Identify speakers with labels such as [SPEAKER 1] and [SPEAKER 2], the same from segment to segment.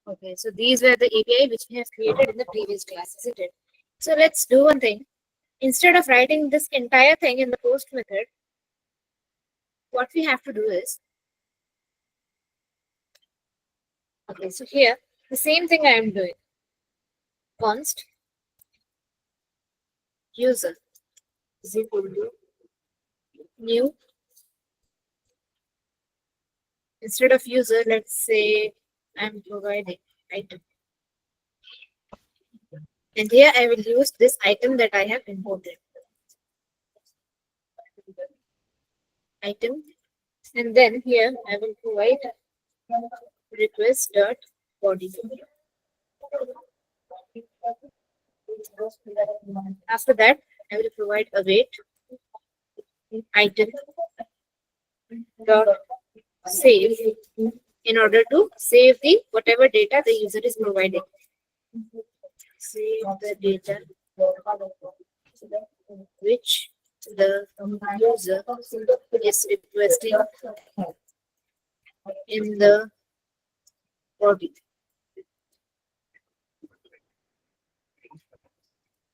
[SPEAKER 1] Okay, so these were the API which we have created in the previous class, isn't it? So let's do one thing. Instead of writing this entire thing in the post method, what we have to do is, okay, so here, the same thing I am doing. Const user is equal to new. Instead of user, let's say I'm providing item. And here I will use this item that I have imported. Item. And then here I will provide request.body. After that, I will provide await item dot save in order to save the whatever data the user is providing. Save the data which the user is requesting in the body.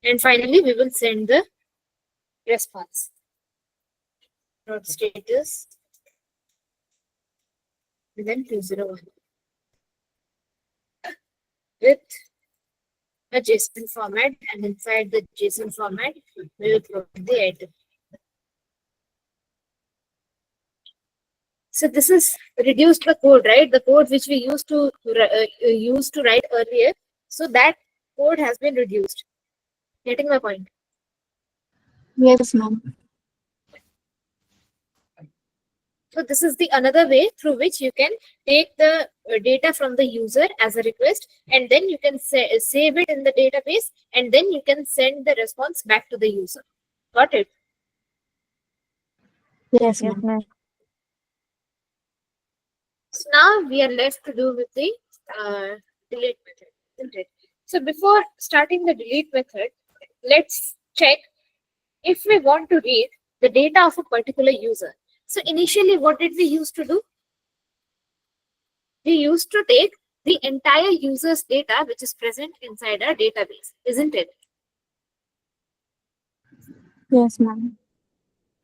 [SPEAKER 1] And finally, we will send the response. Dot status and then 201 with a JSON format, and inside the JSON format, we will provide the item. So this is reduced the code, right? The code which we used to write earlier. So that code has been reduced. Getting my point?
[SPEAKER 2] Yes, ma'am.
[SPEAKER 1] So this is the another way through which you can take the data from the user as a request, and then you can save it in the database, and then you can send the response back to the user. Got it?
[SPEAKER 2] Yes,
[SPEAKER 3] Yes,
[SPEAKER 2] ma'am.
[SPEAKER 3] ma'am.
[SPEAKER 1] So now we are left to do with the delete method, isn't it? So before starting the delete method, let's check if we want to read the data of a particular user. So initially, what did we used to do? We used to take the entire user's data which is present inside our database, isn't it?
[SPEAKER 2] Yes, ma'am.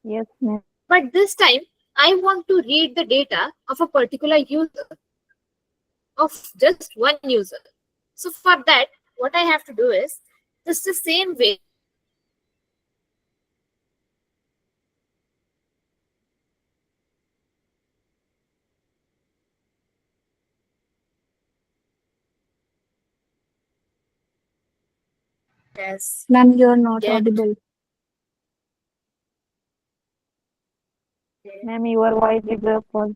[SPEAKER 3] Yes, ma'am.
[SPEAKER 1] But this time, I want to read the data of a particular user, of just one user. So for that, what I have to do is just the same way. As
[SPEAKER 2] Ma'am, you are not
[SPEAKER 1] get
[SPEAKER 2] audible.
[SPEAKER 3] Ma'am, your voice is full.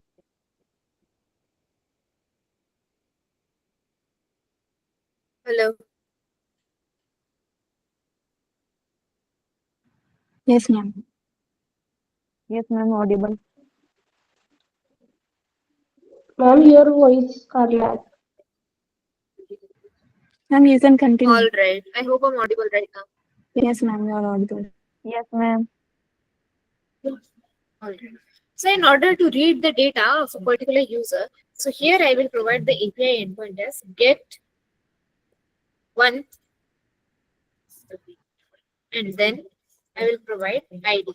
[SPEAKER 1] hello.
[SPEAKER 2] Yes, ma'am.
[SPEAKER 3] Yes, ma'am, audible.
[SPEAKER 4] Ma'am, your voice are lag.
[SPEAKER 2] Ma'am, you can continue.
[SPEAKER 1] All right. I hope I'm audible right now.
[SPEAKER 2] Yes, ma'am, you are audible.
[SPEAKER 3] Yes, ma'am.
[SPEAKER 1] All right. So in order to read the data of a particular user, so here I will provide the API endpoint as get one, and then I will provide ID.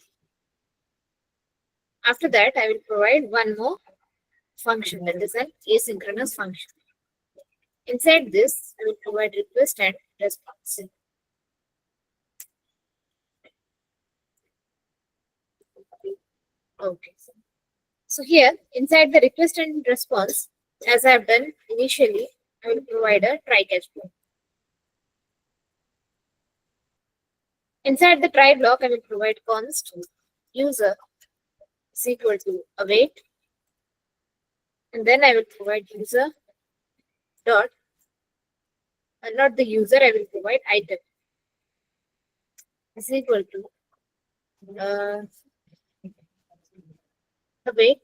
[SPEAKER 1] After that, I will provide one more function, that is an asynchronous function. Inside this, I will provide request and response. Okay. So here, inside the request and response, as I have done initially, I will provide a try catch block. Inside the try block, I will provide const user is equal to await, and then I will provide user dot, and not the user, I will provide item is equal to await.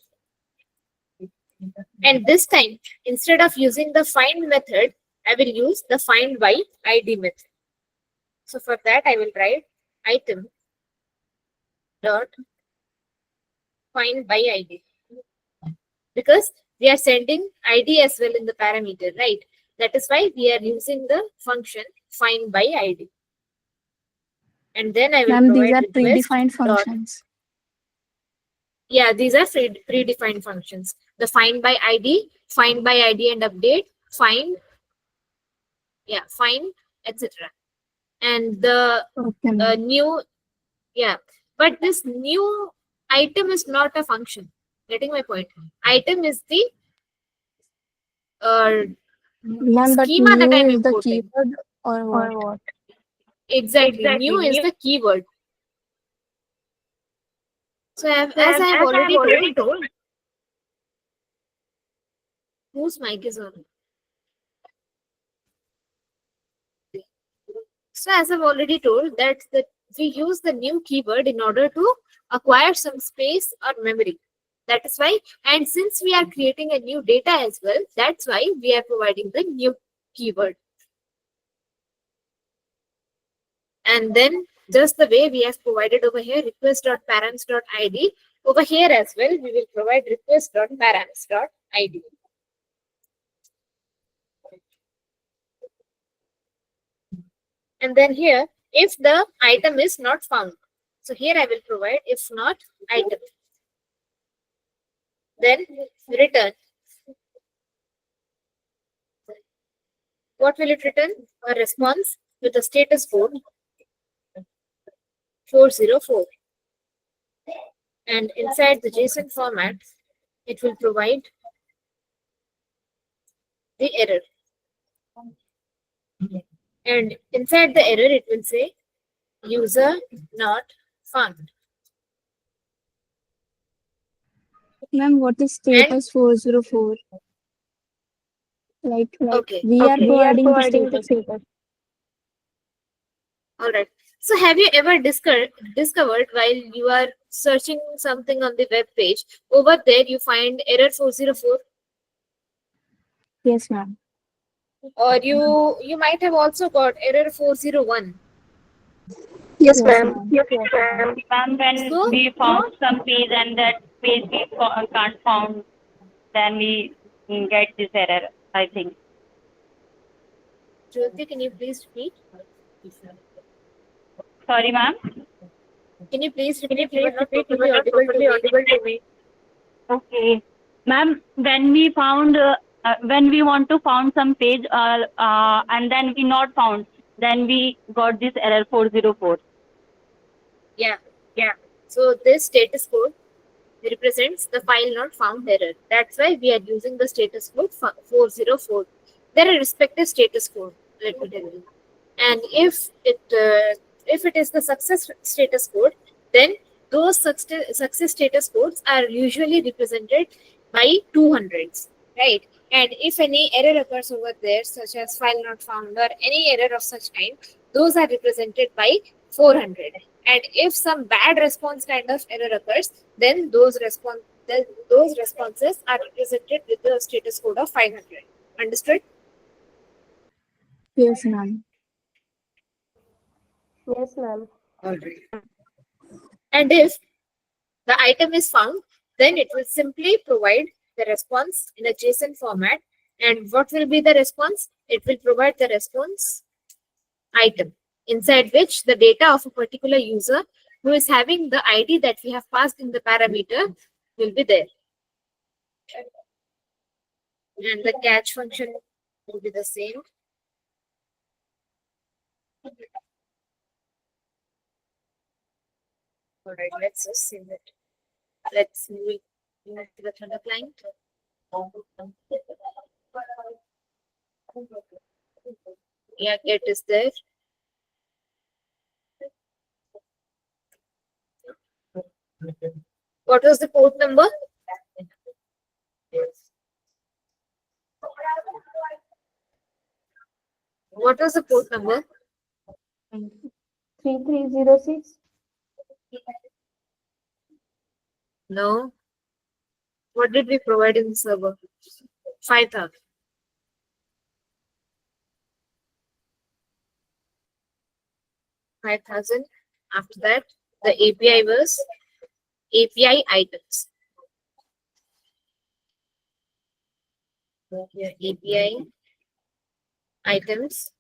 [SPEAKER 1] And this time, instead of using the find method, I will use the find by ID method. So for that, I will write item dot find by ID, because we are sending ID as well in the parameter, right? That is why we are using the function find by ID. And then I will
[SPEAKER 2] Ma'am, these
[SPEAKER 1] provide
[SPEAKER 2] are
[SPEAKER 1] request
[SPEAKER 2] predefined
[SPEAKER 1] dot.
[SPEAKER 2] functions.
[SPEAKER 1] Yeah, these are predefined functions. The find by ID and update, find, etc. And the
[SPEAKER 2] Okay, ma'am.
[SPEAKER 1] new, but this new item is not a function. Getting my point? Item is the
[SPEAKER 2] Ma'am, but
[SPEAKER 1] schema that
[SPEAKER 2] new
[SPEAKER 1] I'm
[SPEAKER 2] is the
[SPEAKER 1] importing.
[SPEAKER 2] keyword or what?
[SPEAKER 3] Or what?
[SPEAKER 1] Exactly. New is the keyword. So as I have already told, whose mic is on? So as I've already told that we use the new keyword in order to acquire some space or memory. That is why, and since we are creating a new data as well, that's why we are providing the new keyword. And then just the way we have provided over here, request.params.id, over here as well, we will provide request.params.id. And then here, if the item is not found. So here I will provide if not item. Then return. What will it return? A response with a status code 404. And inside the JSON format, it will provide the error. And inside the error, it will say user not found.
[SPEAKER 2] Ma'am, what is status 404? Like
[SPEAKER 1] Okay.
[SPEAKER 2] we are providing the status.
[SPEAKER 1] All right. So have you ever discovered while you are searching something on the web page, over there you find error 404?
[SPEAKER 2] Yes, ma'am.
[SPEAKER 1] Or you might have also got error 401.
[SPEAKER 2] Yes, ma'am.
[SPEAKER 3] Ma'am, when
[SPEAKER 1] So
[SPEAKER 3] we found some page and that page we can't found, then we get this error, I think.
[SPEAKER 1] Jyoti, can you please repeat?
[SPEAKER 3] Sorry, ma'am.
[SPEAKER 1] Can you please repeat? You were not properly audible to me.
[SPEAKER 3] Okay. Ma'am, when we found, when we want to found some page and then we not found, then we got this error 404.
[SPEAKER 1] Yeah. So this status code represents the file not found error. That's why we are using the status code 404. There are respective status code. Let me tell you. And if it is the success status code, then those success status codes are usually represented by 200s, right? And if any error occurs over there, such as file not found or any error of such kind, those are represented by 400. And if some bad response kind of error occurs, then those responses are represented with the status code of 500. Understood?
[SPEAKER 2] Yes, ma'am.
[SPEAKER 4] Yes, ma'am.
[SPEAKER 1] And if the item is found, then it will simply provide the response in a JSON format. And what will be the response? It will provide the response item, inside which the data of a particular user who is having the ID that we have passed in the parameter will be there. And the catch function will be the same. All right, let's just save it. Let's move to the Thunder client. Yeah, get is there. What was the port number? What was the port number?
[SPEAKER 4] 3306.
[SPEAKER 1] No. What did we provide in the server? 5,000. 5,000. After that, the API was API items. Here, API items.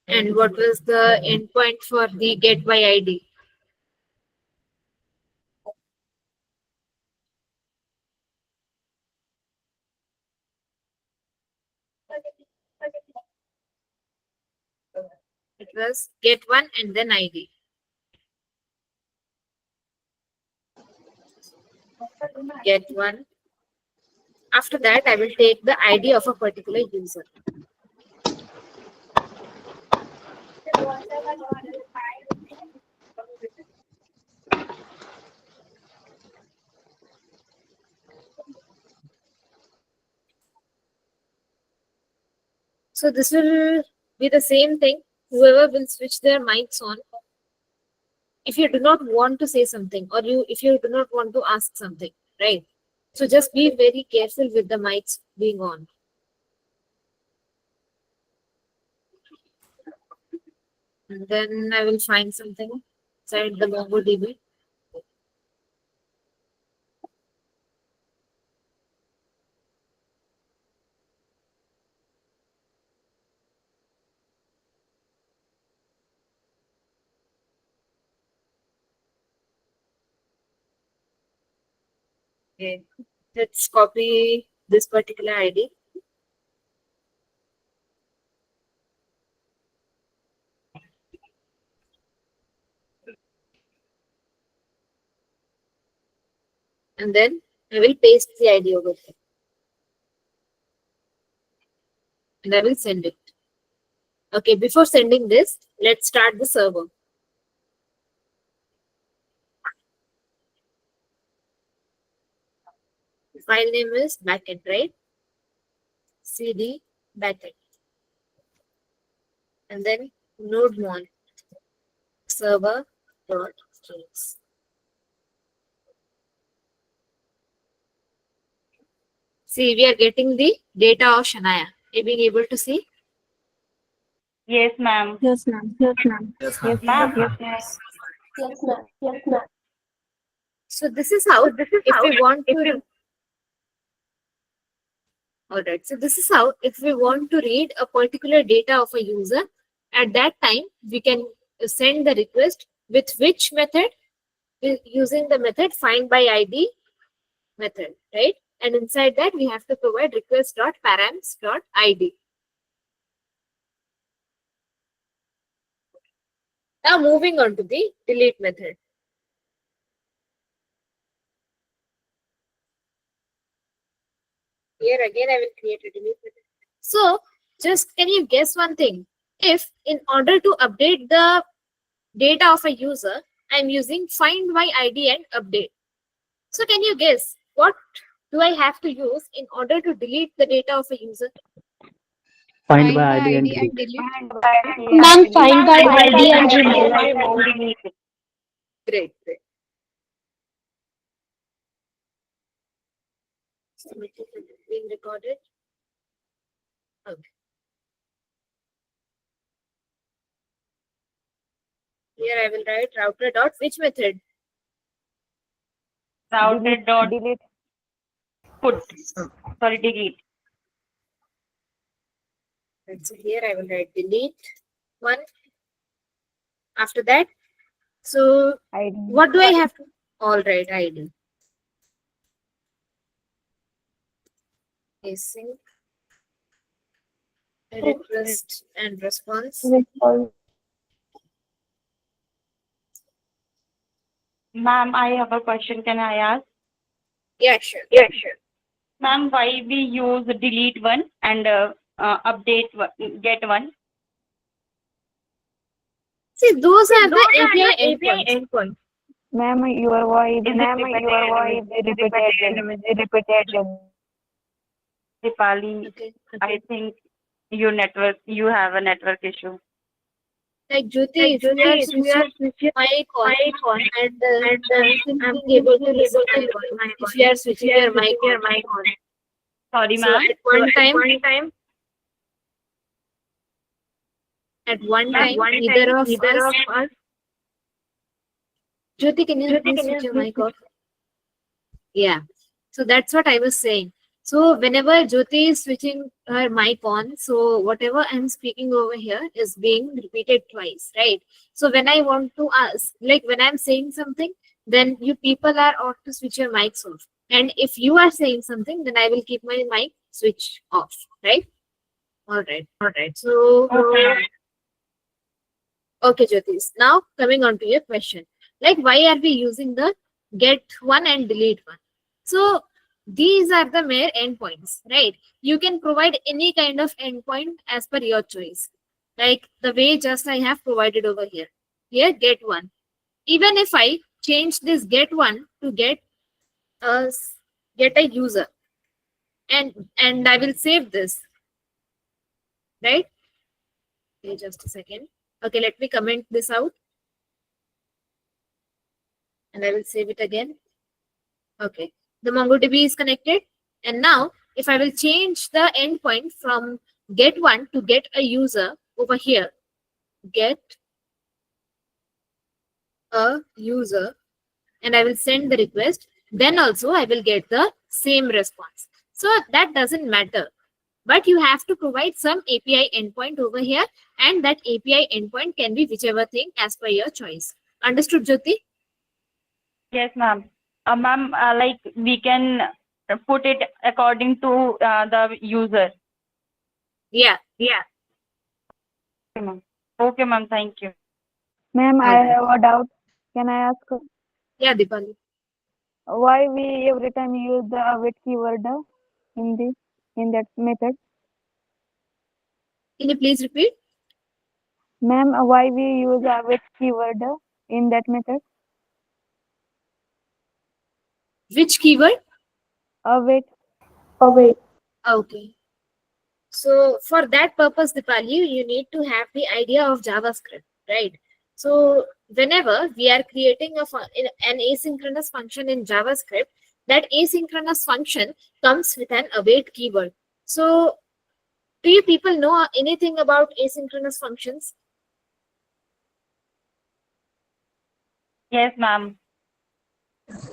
[SPEAKER 1] And what was the endpoint for the get by ID? It was get one and then ID. Get one. After that, I will take the ID of a particular user. So this will be the same thing. Whoever will switch their mics on, if you do not want to say something, or if you do not want to ask something, right? So just be very careful with the mics being on. And then I will find something inside the MongoDB. Okay, let's copy this particular ID. And then I will paste the ID over there. And I will send it. Okay, before sending this, let's start the server. The file name is backend, right? CD backend. And then node1 server.strings. See, we are getting the data of Shania. Are you being able to see?
[SPEAKER 3] Yes, ma'am.
[SPEAKER 2] Yes, ma'am. Yes, ma'am.
[SPEAKER 3] Yes, ma'am.
[SPEAKER 4] Yes, ma'am. Yes, ma'am.
[SPEAKER 1] So this is how, if we want to, alright, so this is how, if we want to read a particular data of a user, at that time, we can send the request with which method? Using the method find by ID method, right? And inside that, we have to provide request.params.id. Now moving on to the delete method. Here again, I will create a delete method. So just can you guess one thing? If in order to update the data of a user, I'm using find by ID and update. So can you guess what do I have to use in order to delete the data of a user?
[SPEAKER 5] Find by ID and delete.
[SPEAKER 4] Ma'am, find by ID and remove.
[SPEAKER 1] Great, great. So it is being recorded. Okay. Here I will write router dot which method?
[SPEAKER 3] Router dot delete. Put. Sorry, delete.
[SPEAKER 1] And so here I will write delete one. After that, so
[SPEAKER 3] ID.
[SPEAKER 1] what do I have to? All right, ID. Async request and response.
[SPEAKER 3] Ma'am, I have a question. Can I ask?
[SPEAKER 1] Yeah, sure.
[SPEAKER 3] Ma'am, why we use delete one and update one, get one?
[SPEAKER 1] See, those are the API endpoints.
[SPEAKER 3] Ma'am, your voice is repeated. Dipali,
[SPEAKER 1] Okay.
[SPEAKER 3] I think you have a network issue.
[SPEAKER 1] Like Jyoti, if you are switching mic on and I'm thinking able to listen to my voice. If you are switching your mic on.
[SPEAKER 3] Sorry,
[SPEAKER 1] So
[SPEAKER 3] ma'am.
[SPEAKER 1] at one time, either of us. Jyoti, can you please switch your mic off? Yeah. So that's what I was saying. So whenever Jyoti is switching her mic on, so whatever I'm speaking over here is being repeated twice, right? So when I want to ask, like when I'm saying something, then you people are ought to switch your mics off. And if you are saying something, then I will keep my mic switch off, right? All right, all right. So okay, Jyotis. Now coming on to your question, like why are we using the get one and delete one? So these are the mere endpoints, right? You can provide any kind of endpoint as per your choice, like the way just I have provided over here. Here, get one. Even if I change this get one to a get a user, and I will save this, right? Okay, just a second. Okay, let me comment this out, and I will save it again. Okay, the MongoDB is connected. And now if I will change the endpoint from get one to get a user over here, get a user, and I will send the request, then also I will get the same response. So that doesn't matter. But you have to provide some API endpoint over here, and that API endpoint can be whichever thing as per your choice. Understood, Jyoti?
[SPEAKER 3] Yes, ma'am. Ma'am, like we can put it according to the user.
[SPEAKER 1] Yeah.
[SPEAKER 3] Okay, ma'am. Okay, ma'am. Thank you.
[SPEAKER 2] Ma'am, I
[SPEAKER 1] Alright.
[SPEAKER 2] have a doubt. Can I ask
[SPEAKER 1] Yeah, Dipali.
[SPEAKER 2] why we every time use the await keyword in that method?
[SPEAKER 1] Can you please repeat?
[SPEAKER 2] Ma'am, why we use await keyword in that method?
[SPEAKER 1] Which keyword?
[SPEAKER 2] Await.
[SPEAKER 1] Okay. So for that purpose, Dipali, you need to have the idea of JavaScript, right? So whenever we are creating an asynchronous function in JavaScript, that asynchronous function comes with an await keyword. So do you people know anything about asynchronous functions?
[SPEAKER 3] Yes, ma'am.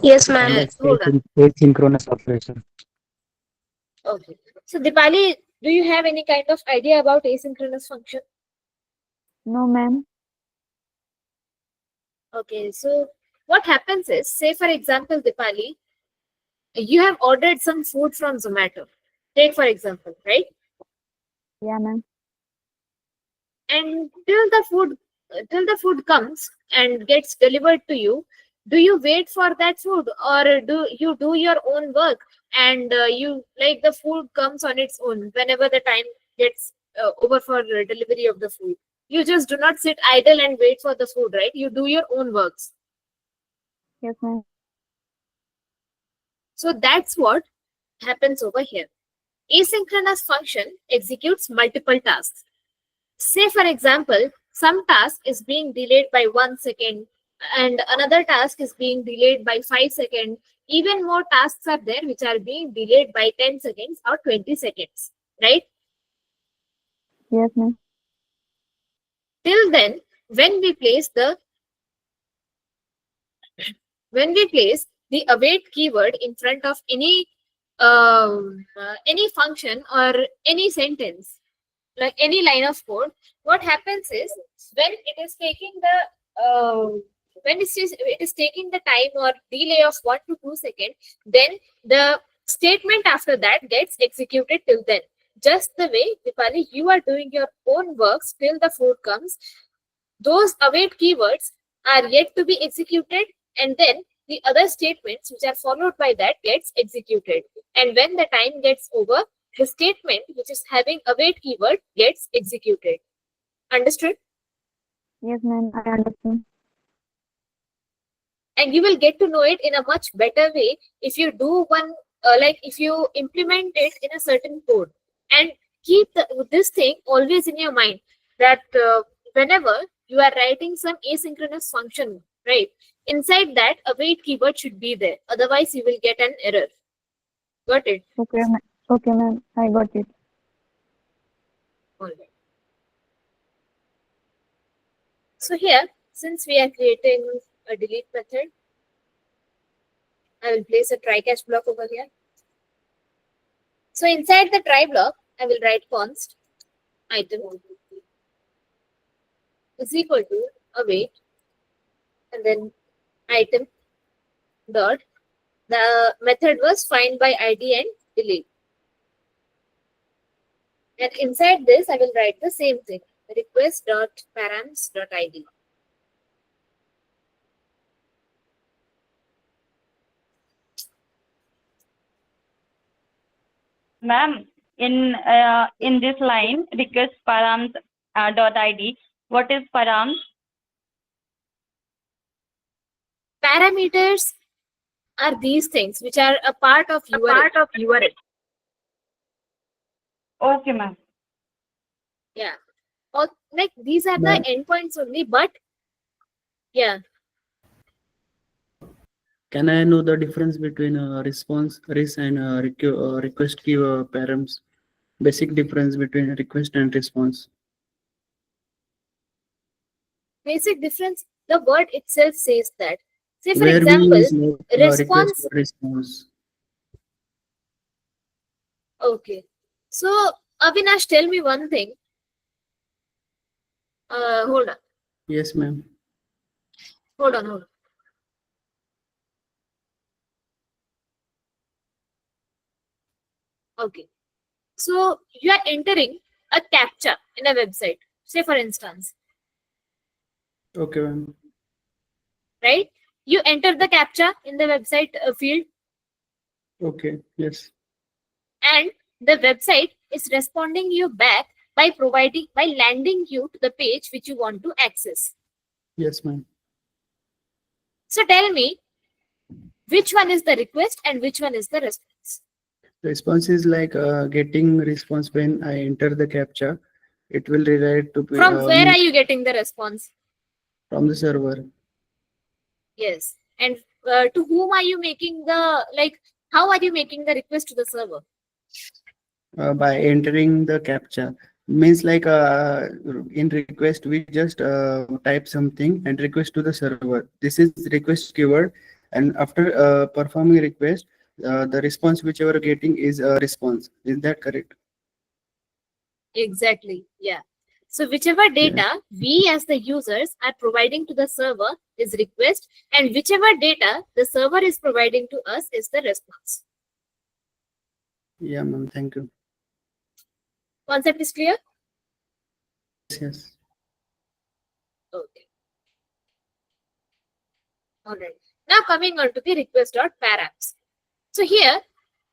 [SPEAKER 4] Yes, ma'am.
[SPEAKER 5] And
[SPEAKER 1] Hold on.
[SPEAKER 5] asynchronous operation.
[SPEAKER 1] Okay. So Dipali, do you have any kind of idea about asynchronous function?
[SPEAKER 2] No, ma'am.
[SPEAKER 1] Okay. So what happens is, say for example, Dipali, you have ordered some food from Zomato. Take for example, right?
[SPEAKER 2] Yeah, ma'am.
[SPEAKER 1] And till the food comes and gets delivered to you, do you wait for that food, or do you do your own work and you like the food comes on its own whenever the time gets over for delivery of the food? You just do not sit idle and wait for the food, right? You do your own works.
[SPEAKER 2] Yes, ma'am.
[SPEAKER 1] So that's what happens over here. Asynchronous function executes multiple tasks. Say, for example, some task is being delayed by 1 second and another task is being delayed by 5 seconds. Even more tasks are there which are being delayed by 10 seconds or 20 seconds, right?
[SPEAKER 2] Yes, ma'am.
[SPEAKER 1] Till then, when we place the await keyword in front of any function or any sentence, like any line of code, what happens is when it is taking it is taking the time or delay of 1 to 2 seconds, then the statement after that gets executed till then. Just the way, Dipali, you are doing your own works till the food comes, those await keywords are yet to be executed, and then the other statements which are followed by that gets executed. And when the time gets over, the statement which is having await keyword gets executed. Understood?
[SPEAKER 2] Yes, ma'am. I understand.
[SPEAKER 1] And you will get to know it in a much better way if you do one, if you implement it in a certain code, and keep this thing always in your mind, that whenever you are writing some asynchronous function, right, inside that await keyword should be there, otherwise you will get an error. Got it?
[SPEAKER 2] Okay, ma'am. Okay, ma'am. I got it.
[SPEAKER 1] All right. So here, since we are creating a delete method, I will place a try catch block over here. So inside the try block, I will write const item is equal to await and then item dot. The method was find by ID and delete. And inside this, I will write the same thing, request dot params dot ID.
[SPEAKER 3] Ma'am, in this line, request params dot id. What is params?
[SPEAKER 1] Parameters are these things which are a part of URL.
[SPEAKER 3] Okay, ma'am.
[SPEAKER 1] Yeah. Or like these are the
[SPEAKER 5] Ma'am.
[SPEAKER 1] endpoints only, but yeah.
[SPEAKER 5] Can I know the difference between response and request key params? Basic difference between request and response.
[SPEAKER 1] Basic difference, the word itself says that. Say for
[SPEAKER 5] Where
[SPEAKER 1] example,
[SPEAKER 5] we use request
[SPEAKER 1] response.
[SPEAKER 5] or response.
[SPEAKER 1] Okay. So Avinash, tell me one thing. Hold on.
[SPEAKER 5] Yes, ma'am.
[SPEAKER 1] Hold on. Okay. So you are entering a captcha in a website. Say for instance,
[SPEAKER 5] Okay, ma'am.
[SPEAKER 1] right? You enter the captcha in the website field,
[SPEAKER 5] Okay. Yes.
[SPEAKER 1] and the website is responding you back by landing you to the page which you want to access.
[SPEAKER 5] Yes, ma'am.
[SPEAKER 1] So tell me, which one is the request and which one is the response?
[SPEAKER 5] Response is like getting response when I enter the captcha. It will redirect to
[SPEAKER 1] From where
[SPEAKER 5] me
[SPEAKER 1] are you getting the response?
[SPEAKER 5] from the server.
[SPEAKER 1] Yes. And to whom are you making the, like, how are you making the request to the server?
[SPEAKER 5] By entering the captcha. Means like in request we just type something and request to the server. This is request keyword, and after performing request, the response which you are getting is a response. Is that correct?
[SPEAKER 1] Exactly. Yeah. So whichever data we as the users are providing to the server is request, and whichever data the server is providing to us is the response.
[SPEAKER 5] Yeah, ma'am. Thank you.
[SPEAKER 1] Concept is clear?
[SPEAKER 5] Yes.
[SPEAKER 1] Okay. All right. Now coming on to the request.params. So here,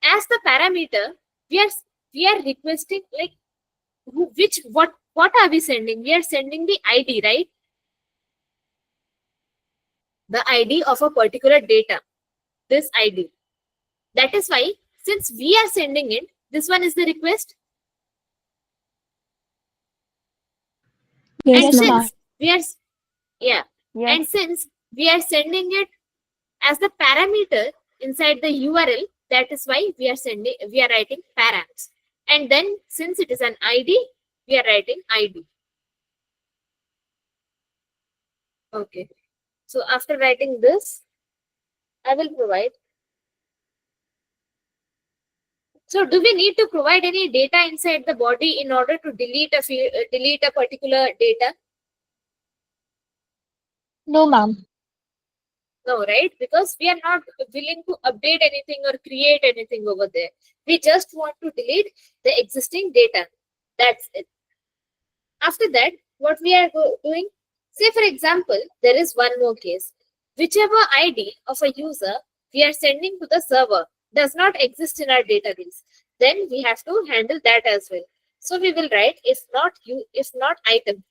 [SPEAKER 1] as the parameter, we are requesting, like, what are we sending? We are sending the ID, right? The ID of a particular data. This ID. That is why, since we are sending it, this one is the request.
[SPEAKER 4] Yes,
[SPEAKER 1] And
[SPEAKER 4] ma'am.
[SPEAKER 1] since we are, yeah,
[SPEAKER 2] Yes.
[SPEAKER 1] and since we are sending it as the parameter inside the URL, that is why we are writing params. And then since it is an ID, we are writing ID. Okay. So after writing this, I will provide. So do we need to provide any data inside the body in order to delete a particular data?
[SPEAKER 4] No, ma'am.
[SPEAKER 1] No, right? Because we are not willing to update anything or create anything over there. We just want to delete the existing data. That's it. After that, what we are doing, say for example, there is one more case. Whichever ID of a user we are sending to the server does not exist in our database, then we have to handle that as well. So we will write if not item,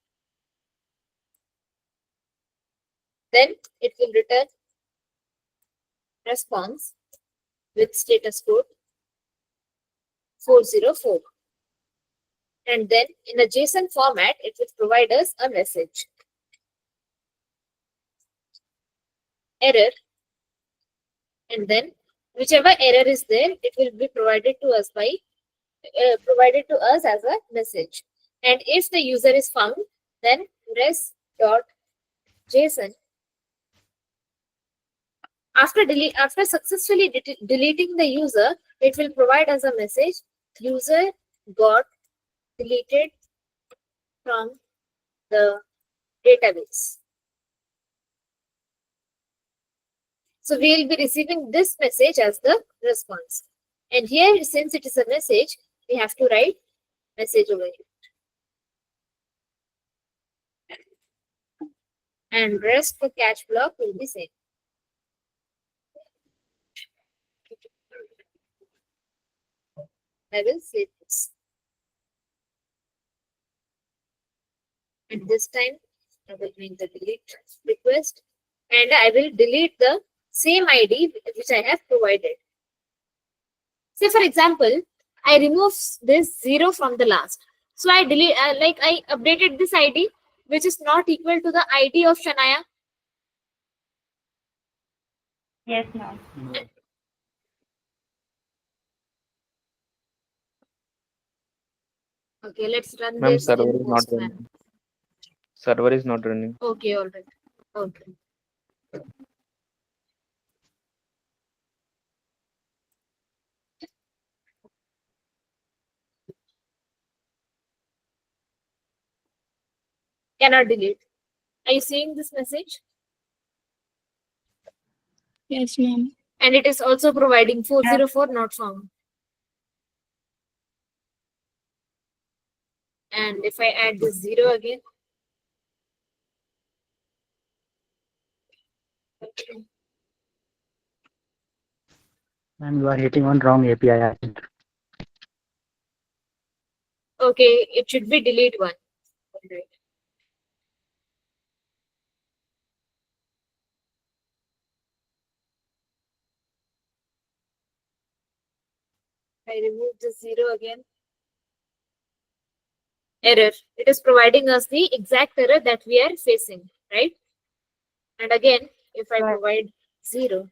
[SPEAKER 1] then it will return response with status code 404. And then in a JSON format, it will provide us a message. Error. And then whichever error is there, it will be provided to us as a message. And if the user is found, then res.json. After successfully deleting the user, it will provide us a message. user got deleted from the database. So we will be receiving this message as the response. And here, since it is a message, we have to write message over here. And rest the catch block will be same. I will save this. And this time, I will make the delete request. And I will delete the same ID which I have provided. Say for example, I remove this 0 from the last. So I delete, I updated this ID which is not equal to the ID of Shania.
[SPEAKER 3] Yes, ma'am.
[SPEAKER 1] Okay, let's run
[SPEAKER 6] Ma'am,
[SPEAKER 1] this
[SPEAKER 6] server
[SPEAKER 1] in
[SPEAKER 6] is not
[SPEAKER 1] Postman.
[SPEAKER 6] running. Server is not running.
[SPEAKER 1] Okay, all right. Okay. Cannot delete. Are you seeing this message?
[SPEAKER 4] Yes, ma'am.
[SPEAKER 1] And it is also providing 404 not found. And if I add this 0 again.
[SPEAKER 7] And you are hitting on wrong API. I think.
[SPEAKER 1] Okay, it should be delete 1. All right. I remove the 0 again. Error. It is providing us the exact error that we are facing, right? And again, if I provide 0,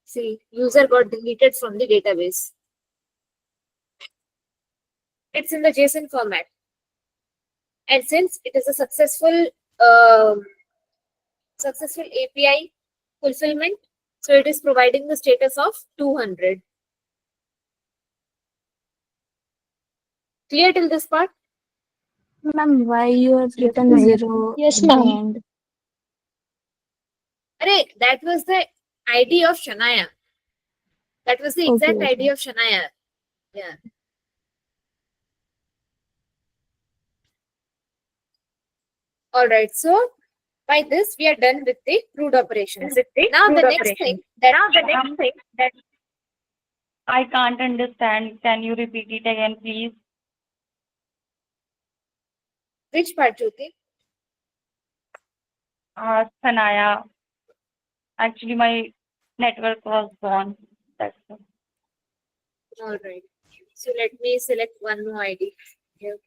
[SPEAKER 1] see, user got deleted from the database. It's in the JSON format. And since it is a successful API fulfillment, so it is providing the status of 200. Clear till this part?
[SPEAKER 2] Ma'am, why you have written 0
[SPEAKER 4] Yes,
[SPEAKER 2] at the
[SPEAKER 4] ma'am.
[SPEAKER 2] end?
[SPEAKER 1] Array, that was the ID of Shania. That was the exact
[SPEAKER 2] Okay.
[SPEAKER 1] ID of Shania. Yeah. All right. So by this, we are done with the crude operations. Now the next thing that
[SPEAKER 3] I can't understand. Can you repeat it again, please?
[SPEAKER 1] which part, Jyoti?
[SPEAKER 3] Sanaya. Actually, my network was gone. That's it.
[SPEAKER 1] All right. So let me select one more ID here.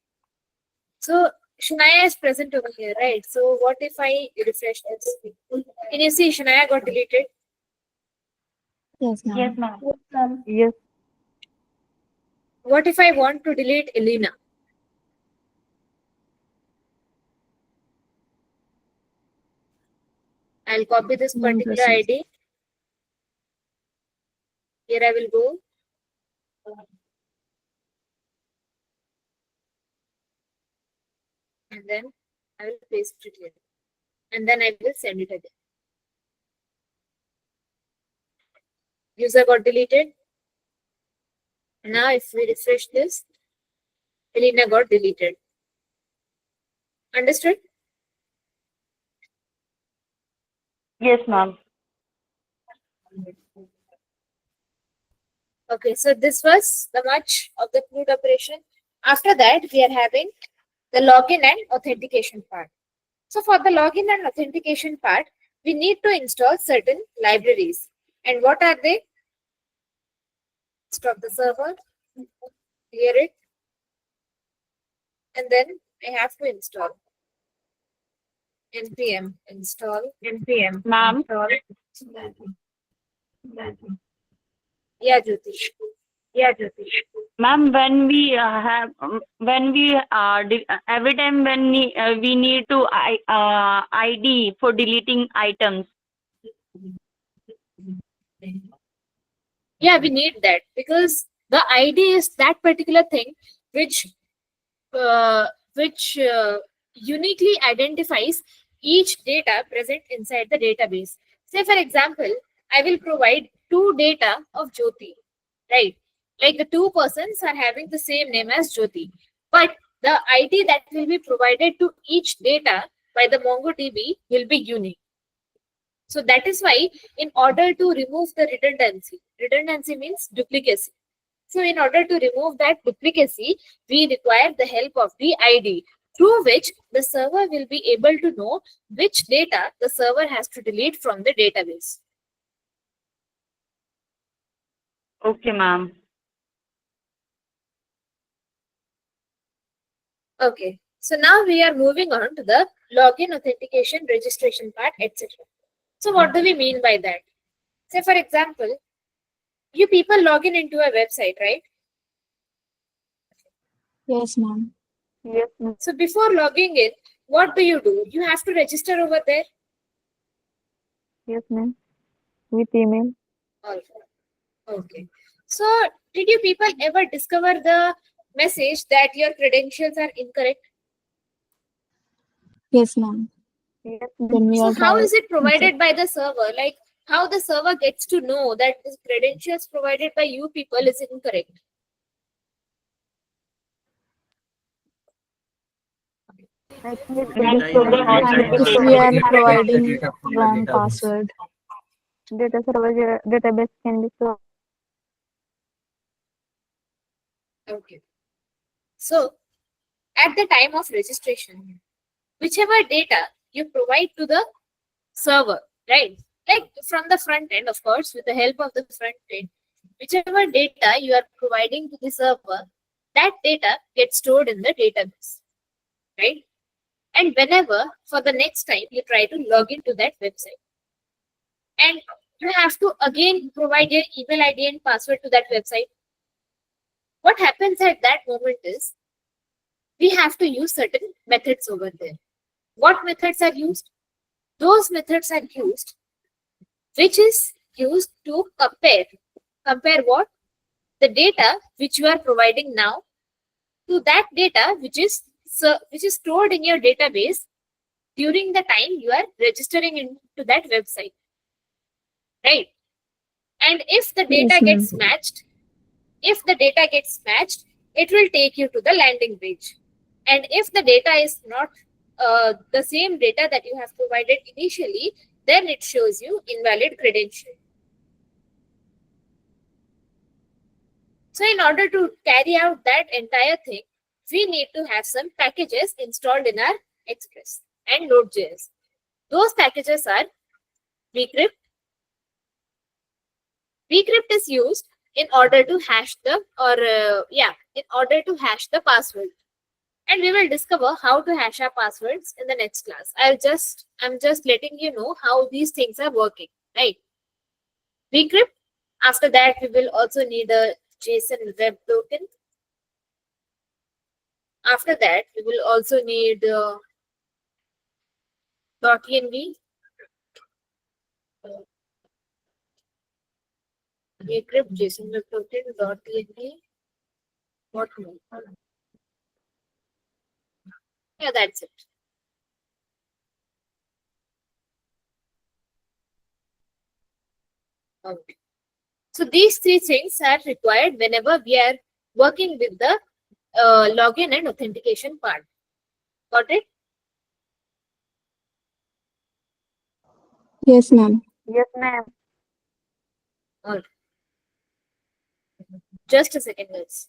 [SPEAKER 1] So Shania is present over here, right? So what if I refresh this? Can you see Shania got deleted?
[SPEAKER 2] Yes, ma'am.
[SPEAKER 3] Yes, ma'am.
[SPEAKER 2] Yes.
[SPEAKER 1] What if I want to delete Elena? I'll copy this
[SPEAKER 2] Ma'am,
[SPEAKER 1] particular
[SPEAKER 2] proceed.
[SPEAKER 1] ID. Here I will go. And then I will paste it here. And then I will send it again. User got deleted. Now if we refresh this, Elena got deleted. Understood?
[SPEAKER 3] Yes, ma'am.
[SPEAKER 1] Okay, so this was the much of the crude operation. After that, we are having the login and authentication part. So for the login and authentication part, we need to install certain libraries. And what are they? Stop the server, clear it, and then I have to install npm install
[SPEAKER 3] Ma'am,
[SPEAKER 1] yeah Jyoti.
[SPEAKER 3] ma'am, when we have, every time when we need to ID for deleting items.
[SPEAKER 1] Yeah, we need that because The ID is that particular thing which uh, uniquely identifies each data present inside the database. Say, for example, I will provide two data of Jyoti, right? Like the two persons are having the same name as Jyoti, but the ID that will be provided to each data by the MongoDB will be unique. So that is why, in order to remove the redundancy means duplicacy. So in order to remove that duplicacy, we require the help of the ID, through which the server will be able to know which data the server has to delete from the database.
[SPEAKER 3] Okay, ma'am.
[SPEAKER 1] Okay, so now we are moving on to the login, authentication, registration part, etc. So what do we mean by that? Say, for example, you people log in into a website, right?
[SPEAKER 4] Yes, ma'am.
[SPEAKER 2] Yes, ma'am.
[SPEAKER 1] So before logging in, what do? You have to register over there.
[SPEAKER 2] Yes, ma'am. With email.
[SPEAKER 1] Okay. So did you people ever discover the message that your credentials are incorrect?
[SPEAKER 4] Yes, ma'am.
[SPEAKER 2] Yes,
[SPEAKER 4] When we
[SPEAKER 1] So
[SPEAKER 4] are
[SPEAKER 1] how
[SPEAKER 4] trying.
[SPEAKER 1] is it provided by the server? Like how the server gets to know that the credentials provided by you people is incorrect?
[SPEAKER 2] I think it
[SPEAKER 3] Ma'am,
[SPEAKER 2] depends
[SPEAKER 3] server
[SPEAKER 2] on
[SPEAKER 3] has
[SPEAKER 2] the
[SPEAKER 3] to be
[SPEAKER 4] If we are
[SPEAKER 3] provided.
[SPEAKER 4] providing wrong password.
[SPEAKER 2] data server database can be so.
[SPEAKER 1] Okay. So at the time of registration, whichever data you provide to the server, right? Like from the front end, of course, with the help of the front end, whichever data you are providing to the server, that data gets stored in the database, right? And whenever for the next time you try to log into that website, and you have to again provide your email ID and password to that website, what happens at that moment is we have to use certain methods over there. What methods are used? Those methods are used which is used to compare what? The data which you are providing now to that data which is stored in your database during the time you are registering into that website, right? And if the
[SPEAKER 4] Yes,
[SPEAKER 1] data
[SPEAKER 4] ma'am.
[SPEAKER 1] gets matched, it will take you to the landing page. And if the data is not the same data that you have provided initially, then it shows you invalid credential. So in order to carry out that entire thing, we need to have some packages installed in our Express and Node.js. Those packages are vcrypt. Vcrypt is used in order to hash the password. And we will discover how to hash our passwords in the next class. I'm just letting you know how these things are working, right? Vcrypt. After that, we will also need a JSON web token. After that, we will also need .env, vcrypt JSON web token .env. What more? Yeah, that's it. Okay. So these three things are required whenever we are working with the login and authentication part. Got it?
[SPEAKER 4] Yes, ma'am.
[SPEAKER 2] Yes, ma'am.
[SPEAKER 1] All right. Just a second, guys.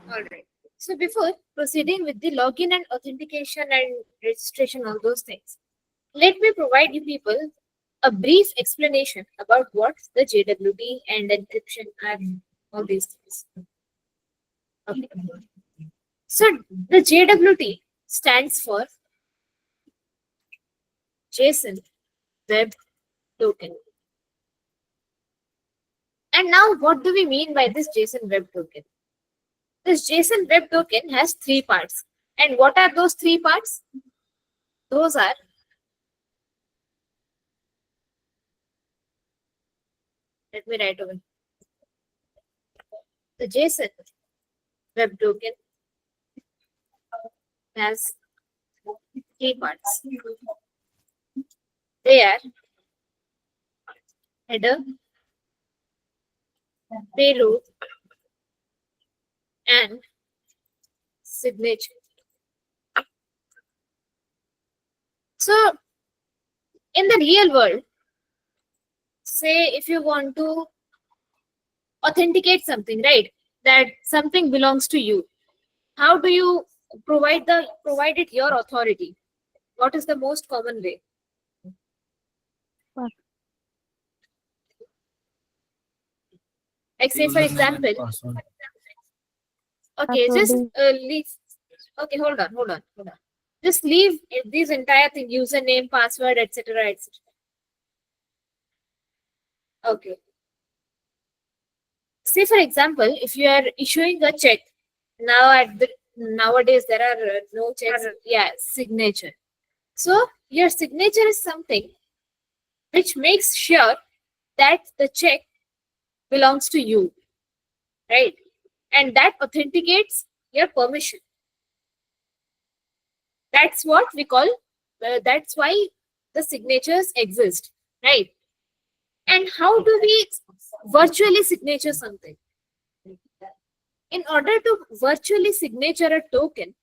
[SPEAKER 1] All right. So before proceeding with the login and authentication and registration, all those things, let me provide you people a brief explanation about what the JWT and encryption are, all these things. Okay. So the JWT stands for JSON Web Token. And now what do we mean by this JSON Web Token? This JSON Web Token has 3 parts. And what are those 3 parts? Those are let me write over. The JSON Web Token has 3 parts. They are header, payload, and signature. So, in the real world, say if you want to authenticate something, right? That something belongs to you. How do you provide it your authority? What is the most common way? Like say for example, okay, just leave. Okay, hold on. Just leave this entire thing: username, password, etc., etc. Okay. Say for example, if you are issuing a check, nowadays there are no checks. Yeah, signature. So your signature is something which makes sure that the check belongs to you, right? And that authenticates your permission. That's what we call, that's why the signatures exist, right? And how do we virtually signature something? In order to virtually signature a token,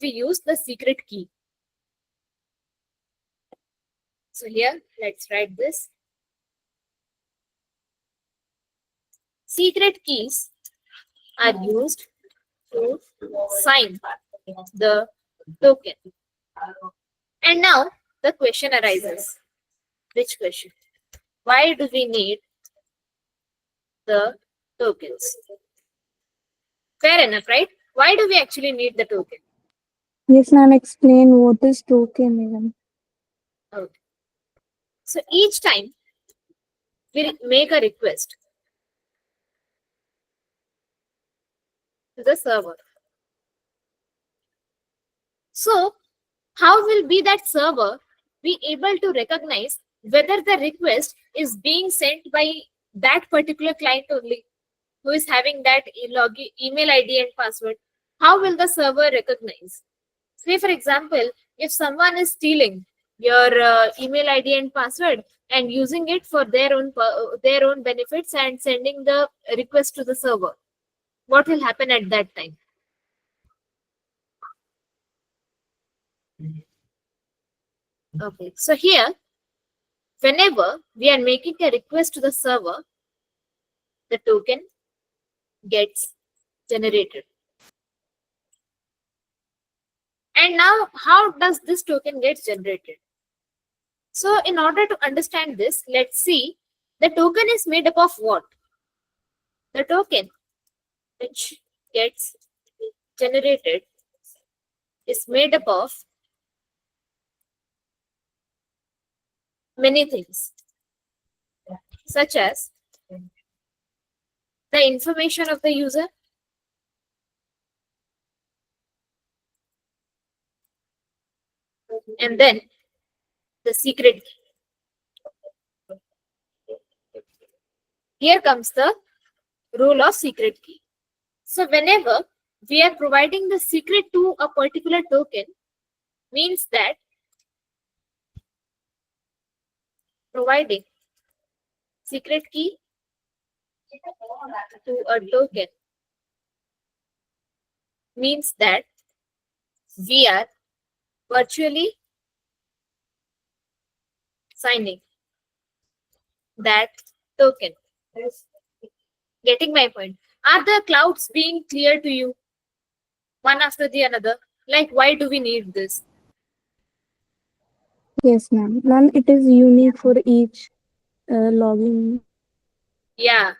[SPEAKER 1] we use the secret key. So here, let's write this. Secret keys are used to sign the token. And now the question arises. Which question? Why do we need the tokens? Fair enough, right? Why do we actually need the token?
[SPEAKER 2] Yes, ma'am. Explain what is token even.
[SPEAKER 1] Okay. So each time we make a request to the server. So how will be that server be able to recognize whether the request is being sent by that particular client only, who is having that email ID and password? How will the server recognize? Say, for example, if someone is stealing your email ID and password and using it for their own benefits and sending the request to the server, what will happen at that time? Okay, so here, whenever we are making a request to the server, the token gets generated. And now, how does this token get generated? So, in order to understand this, let's see the token is made up of what? The token which gets generated is made up of many things, such as the information of the user, and then the secret key. Here comes the role of secret key. So whenever we are providing the secret to a particular token, means that providing secret key to a token means that we are virtually signing that token. Getting my point? Are the clouds being clear to you? One after the another? Like, why do we need this?
[SPEAKER 2] Yes, ma'am. Ma'am, it is unique for each login.
[SPEAKER 1] Yeah.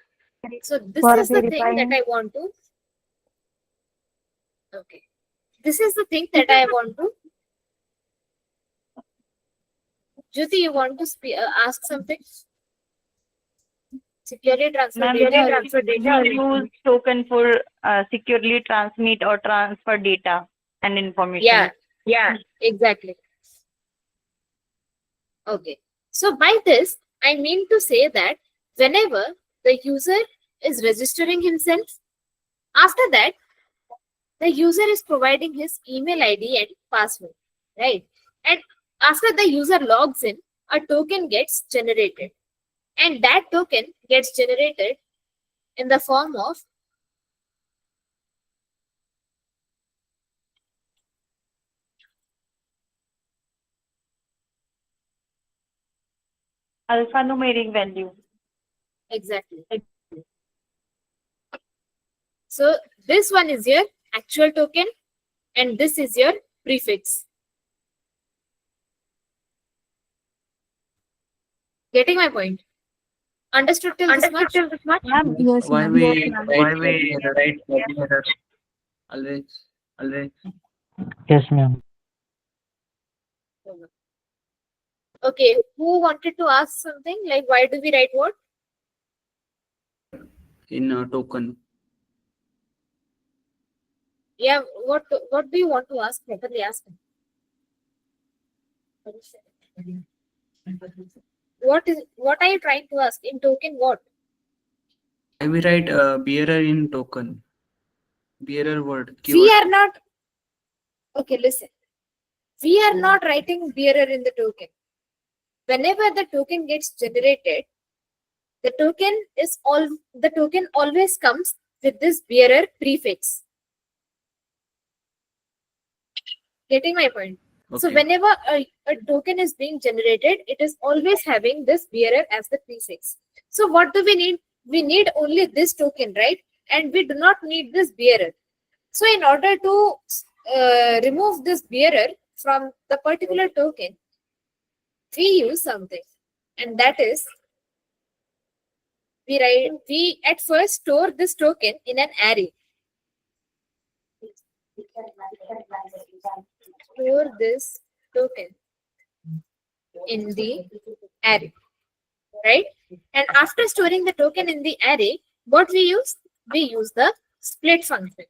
[SPEAKER 1] So this
[SPEAKER 2] For
[SPEAKER 1] is the thing that
[SPEAKER 2] verifying.
[SPEAKER 1] I want to. Okay. This is the thing that I want to. Jyoti, you want to ask something? Securely transfer
[SPEAKER 3] Ma'am,
[SPEAKER 1] data.
[SPEAKER 3] we use token for securely transmit or transfer data and information.
[SPEAKER 1] Yeah, exactly. Okay. So by this, I mean to say that whenever the user is registering himself, after that, the user is providing his email ID and password, right? And after the user logs in, a token gets generated. And that token gets generated in the form of
[SPEAKER 3] Alphanumeric value.
[SPEAKER 1] exactly. So this one is your actual token and this is your prefix. Getting my point? Understood till this much?
[SPEAKER 3] Ma'am,
[SPEAKER 2] Yes,
[SPEAKER 7] Why
[SPEAKER 2] ma'am.
[SPEAKER 7] we write error? Always. Yes, ma'am.
[SPEAKER 1] Okay, who wanted to ask something? Like, why do we write what?
[SPEAKER 5] In a token.
[SPEAKER 1] Yeah, what do you want to ask? Properly ask him. What are you trying to ask? In token what?
[SPEAKER 5] Why we write bearer in token? Bearer word.
[SPEAKER 1] We are not. Okay, listen. We are not writing bearer in the token. Whenever the token gets generated, the token always comes with this bearer prefix. Getting my point?
[SPEAKER 5] Okay.
[SPEAKER 1] So whenever a token is being generated, it is always having this bearer as the prefix. So what do we need? We need only this token, right? And we do not need this bearer. So in order to remove this bearer from the particular token, we use something, and that is we at first store this token in an array. Store this token in the array, right? And after storing the token in the array, what we use? We use the split function.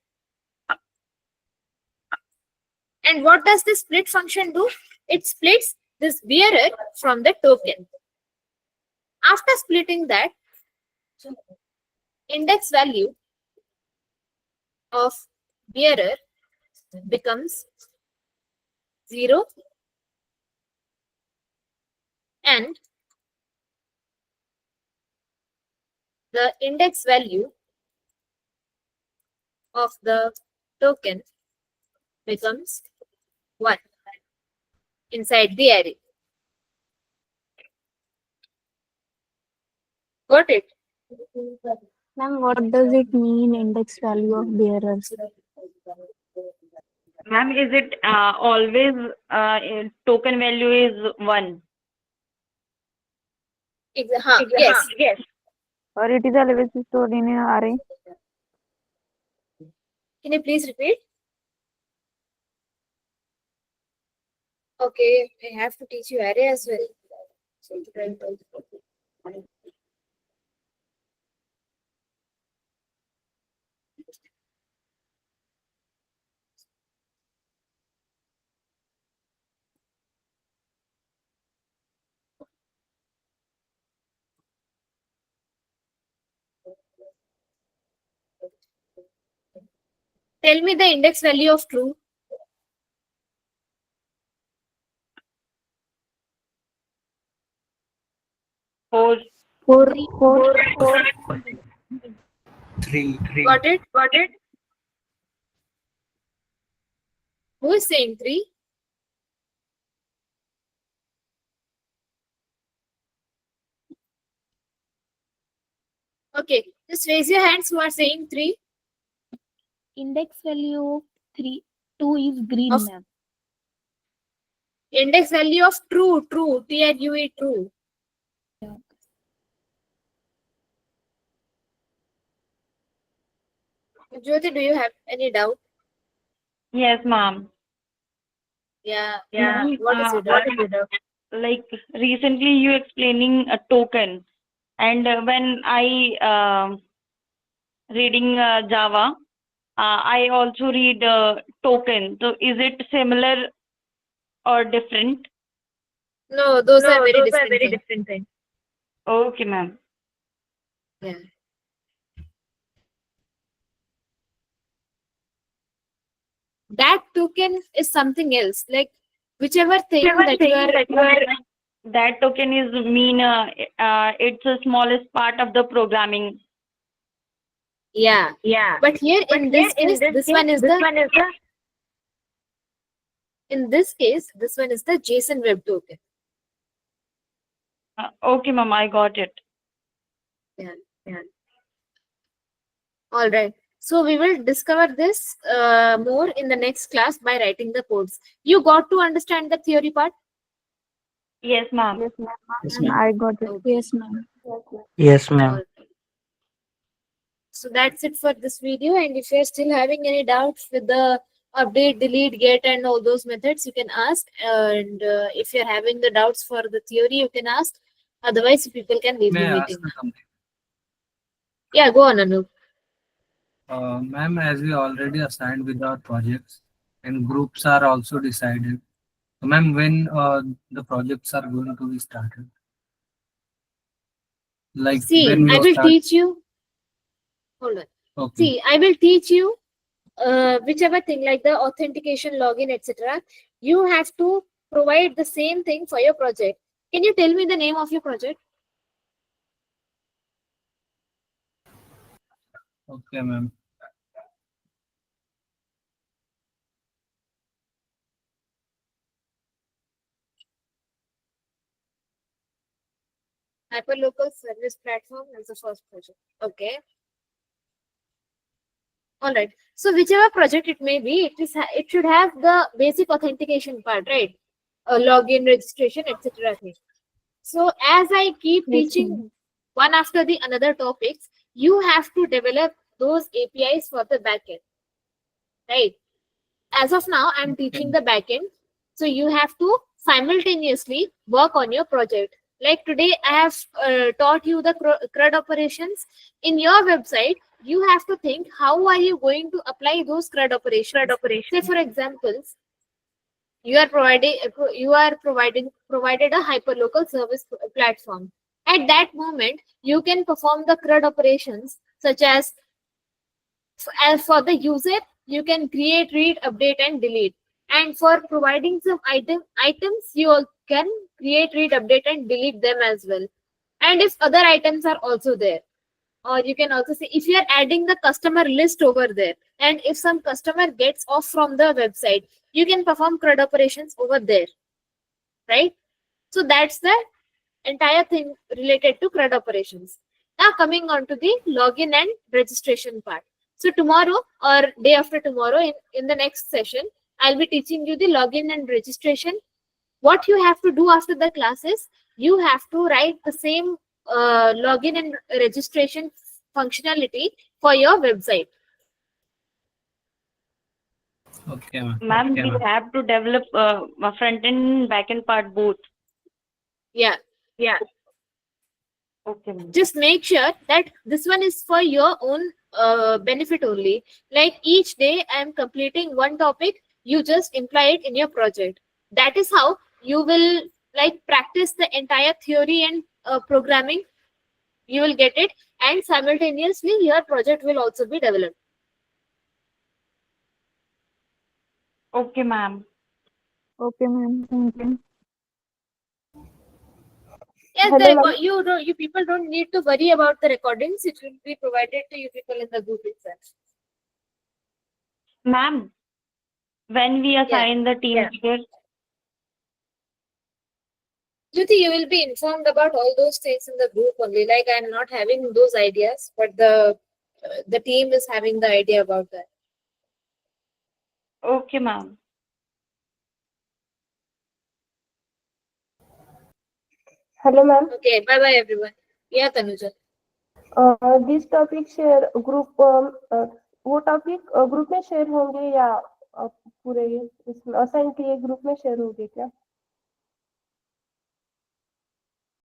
[SPEAKER 1] And what does this split function do? It splits this bearer from the token. After splitting that, index value of bearer becomes 0 and the index value of the token becomes 1 inside the array. Got it?
[SPEAKER 2] Ma'am, what does it mean, index value of bearers?
[SPEAKER 3] ma'am, is it always token value is 1?
[SPEAKER 1] Yes.
[SPEAKER 2] Or it is always stored in an array?
[SPEAKER 1] Can you please repeat? Okay, I have to teach you array as well. Tell me the index value of true.
[SPEAKER 3] Four.
[SPEAKER 2] Four.
[SPEAKER 5] Three.
[SPEAKER 1] Got it? Who is saying 3? Okay, just raise your hands who are saying 3.
[SPEAKER 2] Index value 2 is green,
[SPEAKER 1] Of-
[SPEAKER 2] ma'am.
[SPEAKER 1] Index value of true, TRUE, true. Jyoti, do you have any doubt?
[SPEAKER 3] Yes, ma'am.
[SPEAKER 1] Yeah.
[SPEAKER 3] Ma'am,
[SPEAKER 1] What is your doubt?
[SPEAKER 3] like recently you explaining a token, and when I reading Java, I also read token. So is it similar or different?
[SPEAKER 1] No, those are very different things.
[SPEAKER 3] Okay, ma'am.
[SPEAKER 1] Yeah. That token is something else. Like whichever thing that you are.
[SPEAKER 3] That token is mean it's the smallest part of the programming.
[SPEAKER 1] Yeah. But here in this case, this one is the. In this case, this one is the JSON Web Token.
[SPEAKER 3] Okay, ma'am, I got it.
[SPEAKER 1] Yeah. All right. So we will discover this more in the next class by writing the codes. You got to understand the theory part?
[SPEAKER 3] Yes, ma'am.
[SPEAKER 2] Yes, ma'am.
[SPEAKER 5] Yes,
[SPEAKER 2] Ma'am,
[SPEAKER 5] ma'am.
[SPEAKER 2] I got it.
[SPEAKER 1] Okay.
[SPEAKER 2] Yes, ma'am.
[SPEAKER 7] Yes,
[SPEAKER 1] All
[SPEAKER 7] ma'am.
[SPEAKER 1] right. So that's it for this video. And if you're still having any doubts with the update, delete, get, and all those methods, you can ask. And if you're having the doubts for the theory, you can ask. Otherwise, people can leave the
[SPEAKER 8] May I
[SPEAKER 1] meeting.
[SPEAKER 8] ask something?
[SPEAKER 1] Yeah, go on, Anup.
[SPEAKER 8] Ma'am, as we already assigned with our projects and groups are also decided. Ma'am, when the projects are going to be started? Like
[SPEAKER 1] See,
[SPEAKER 8] when
[SPEAKER 1] I
[SPEAKER 8] we
[SPEAKER 1] will
[SPEAKER 8] start?
[SPEAKER 1] teach you. Hold on.
[SPEAKER 8] Okay.
[SPEAKER 1] See, I will teach you whichever thing like the authentication, login, etc. You have to provide the same thing for your project. Can you tell me the name of your project?
[SPEAKER 8] Okay, ma'am.
[SPEAKER 1] Hyperlocal service platform is the first project. Okay. All right. So whichever project it may be, it should have the basic authentication part, right? Login, registration, etc. So as I keep
[SPEAKER 2] Yes,
[SPEAKER 1] teaching
[SPEAKER 2] ma'am.
[SPEAKER 1] one after the another topics, you have to develop those APIs for the backend, right? As of now, I'm teaching the backend. So you have to simultaneously work on your project. Like today, I have taught you the CRUD operations. In your website, you have to think how are you going to apply those CRUD operations. Say for examples, you are provided a hyperlocal service platform. At that moment, you can perform the CRUD operations such as for the user, you can create, read, update, and delete. And for providing some items, you can create, read, update, and delete them as well. And if other items are also there, or you can also say if you are adding the customer list over there, and if some customer gets off from the website, you can perform CRUD operations over there, right? So that's the entire thing related to CRUD operations. Now coming on to the login and registration part. So tomorrow or day after tomorrow in the next session, I'll be teaching you the login and registration. What you have to do after the classes, you have to write the same login and registration functionality for your website.
[SPEAKER 8] Okay, ma'am.
[SPEAKER 3] Ma'am, we have to develop a front end and back end part both.
[SPEAKER 1] Yeah.
[SPEAKER 3] Okay, ma'am.
[SPEAKER 1] Just make sure that this one is for your own benefit only. Like each day I am completing one topic, you just imply it in your project. That is how you will like practice the entire theory and programming. You will get it, and simultaneously your project will also be developed.
[SPEAKER 3] Okay, ma'am.
[SPEAKER 2] Okay, ma'am. Thank you.
[SPEAKER 1] Yes,
[SPEAKER 2] Hello, ma'am.
[SPEAKER 1] you people don't need to worry about the recordings. It will be provided to you people in the group itself.
[SPEAKER 3] Ma'am, when we assign the team leader,
[SPEAKER 1] Jyoti, you will be informed about all those things in the group only. Like I'm not having those ideas, but the team is having the idea about that.
[SPEAKER 3] Okay, ma'am.
[SPEAKER 9] Hello, ma'am.
[SPEAKER 1] Okay, bye bye everyone. Yeah, Tanuja.
[SPEAKER 9] This topic share grouप वो topic group में share होंगे या पूरे इसमें assign किए group में share होंगे क्या?